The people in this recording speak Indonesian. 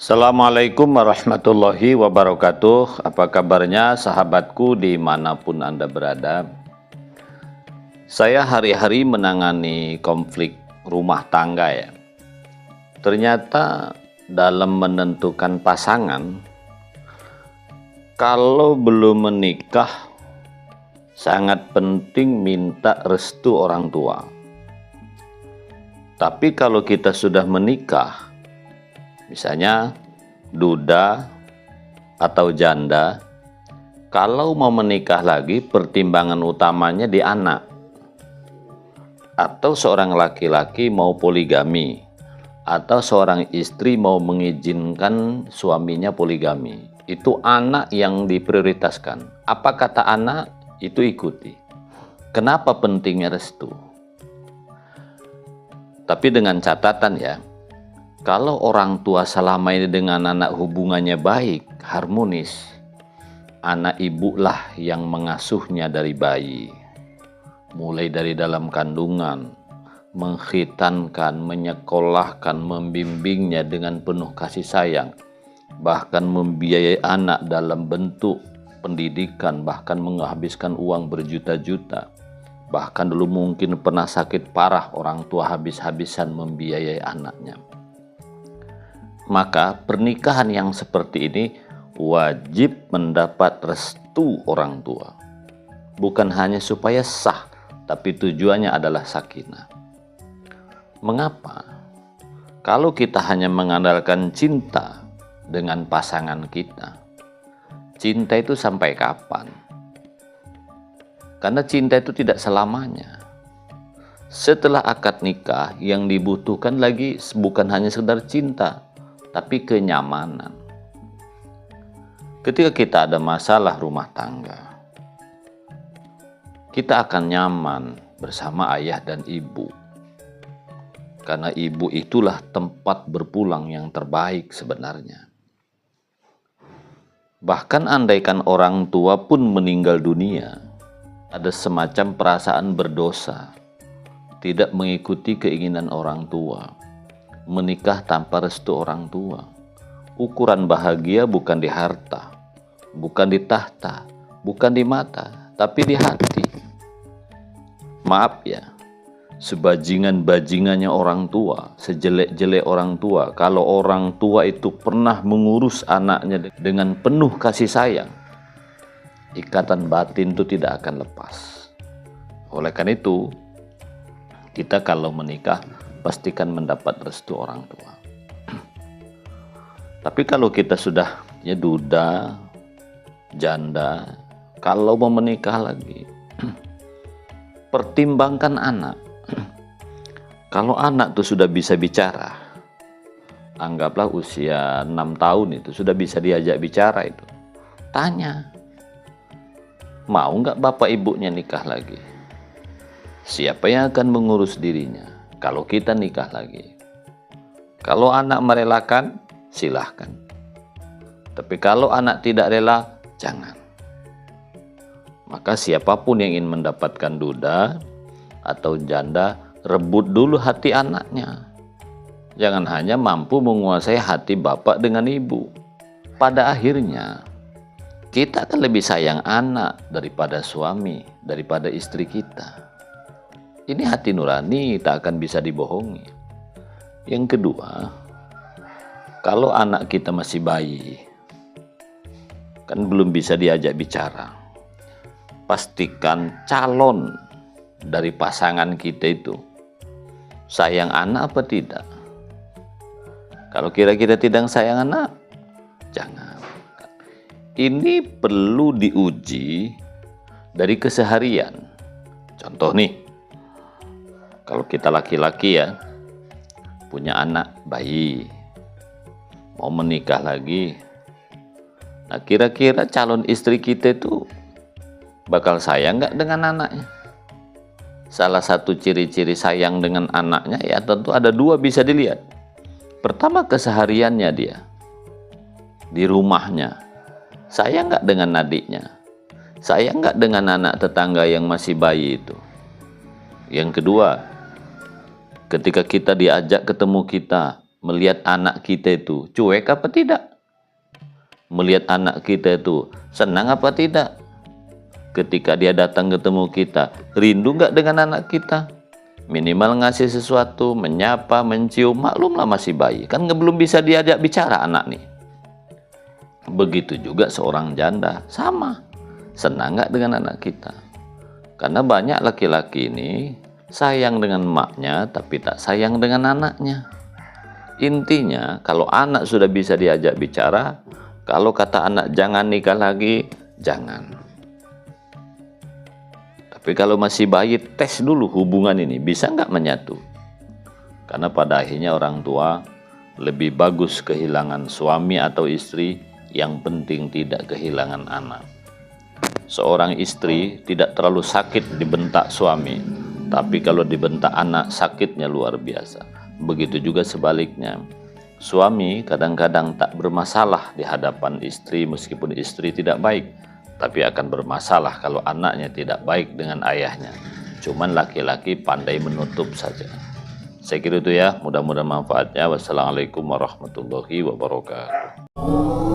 Assalamualaikum warahmatullahi wabarakatuh. Apa kabarnya sahabatku dimanapun Anda berada? Saya hari-hari menangani konflik rumah tangga ya. Ternyata dalam menentukan pasangan, kalau belum menikah, sangat penting minta restu orang tua. Tapi kalau kita sudah menikah, misalnya duda atau janda, kalau mau menikah lagi pertimbangan utamanya di anak. Atau seorang laki-laki mau poligami, atau seorang istri mau mengizinkan suaminya poligami. Itu anak yang diprioritaskan. Apa kata anak, itu ikuti. Kenapa pentingnya restu? Tapi dengan catatan ya, kalau orang tua selama ini dengan anak hubungannya baik, harmonis, anak ibu lah yang mengasuhnya dari bayi. Mulai dari dalam kandungan, mengkhitankan, menyekolahkan, membimbingnya dengan penuh kasih sayang. Bahkan membiayai anak dalam bentuk pendidikan, bahkan menghabiskan uang berjuta-juta. Bahkan dulu mungkin pernah sakit parah, orang tua habis-habisan membiayai anaknya. Maka pernikahan yang seperti ini wajib mendapat restu orang tua. Bukan hanya supaya sah, tapi tujuannya adalah sakinah. Mengapa? Kalau kita hanya mengandalkan cinta dengan pasangan kita, cinta itu sampai kapan? Karena cinta itu tidak selamanya. Setelah akad nikah, yang dibutuhkan lagi bukan hanya sekedar cinta, tapi kenyamanan. Ketika kita ada masalah rumah tangga, kita akan nyaman bersama ayah dan ibu. Karena ibu itulah tempat berpulang yang terbaik sebenarnya. Bahkan andaikan orang tua pun meninggal dunia, ada semacam perasaan berdosa, tidak mengikuti keinginan orang tua, menikah tanpa restu orang tua. Ukuran bahagia bukan di harta, bukan di tahta, bukan di mata, tapi di hati. Maaf ya, sebajingan-bajingannya orang tua, sejelek-jelek orang tua, kalau orang tua itu pernah mengurus anaknya dengan penuh kasih sayang, ikatan batin itu tidak akan lepas. Oleh karena itu, kita kalau menikah pastikan mendapat restu orang tua. Tapi kalau kita sudah ya duda, janda, kalau mau menikah lagi, pertimbangkan anak. Kalau anak tuh sudah bisa bicara, anggaplah usia 6 tahun itu sudah bisa diajak bicara itu. Tanya, mau nggak bapak ibunya nikah lagi? Siapa yang akan mengurus dirinya kalau kita nikah lagi? Kalau anak merelakan, silahkan. Tapi kalau anak tidak rela, jangan. Maka siapapun yang ingin mendapatkan duda atau janda, rebut dulu hati anaknya. Jangan hanya mampu menguasai hati bapak dengan ibu. Pada akhirnya, kita akan lebih sayang anak daripada suami, daripada istri kita. Ini hati nurani, tak akan bisa dibohongi. Yang kedua, kalau anak kita masih bayi, kan belum bisa diajak bicara, pastikan calon dari pasangan kita itu sayang anak apa tidak. Kalau kira-kira tidak sayang anak, jangan. Ini perlu diuji dari keseharian. Contoh nih, kalau kita laki-laki ya, punya anak bayi, mau menikah lagi. Nah, kira-kira calon istri kita itu bakal sayang nggak dengan anaknya? Salah satu ciri-ciri sayang dengan anaknya ya tentu ada dua bisa dilihat. Pertama, kesehariannya dia di rumahnya. Sayang nggak dengan adiknya? Sayang nggak dengan anak tetangga yang masih bayi itu? Yang kedua, ketika kita diajak ketemu kita, melihat anak kita itu cuek apa tidak? Melihat anak kita itu senang apa tidak? Ketika dia datang ketemu kita, rindu nggak dengan anak kita? Minimal ngasih sesuatu, menyapa, mencium, maklumlah masih bayi. Kan belum bisa diajak bicara anak nih. Begitu juga seorang janda, sama. Senang nggak dengan anak kita? Karena banyak laki-laki ini sayang dengan emaknya, tapi tak sayang dengan anaknya. Intinya, kalau anak sudah bisa diajak bicara, kalau kata anak jangan nikah lagi, jangan. Tapi kalau masih bayi, tes dulu hubungan ini, bisa nggak menyatu? Karena pada akhirnya orang tua lebih bagus kehilangan suami atau istri, yang penting tidak kehilangan anak. Seorang istri tidak terlalu sakit dibentak suami, tapi kalau dibentak anak, sakitnya luar biasa. Begitu juga sebaliknya. Suami kadang-kadang tak bermasalah di hadapan istri meskipun istri tidak baik, tapi akan bermasalah kalau anaknya tidak baik dengan ayahnya. Cuman laki-laki pandai menutup saja. Saya kira itu ya, mudah-mudahan manfaatnya. Wassalamualaikum warahmatullahi wabarakatuh.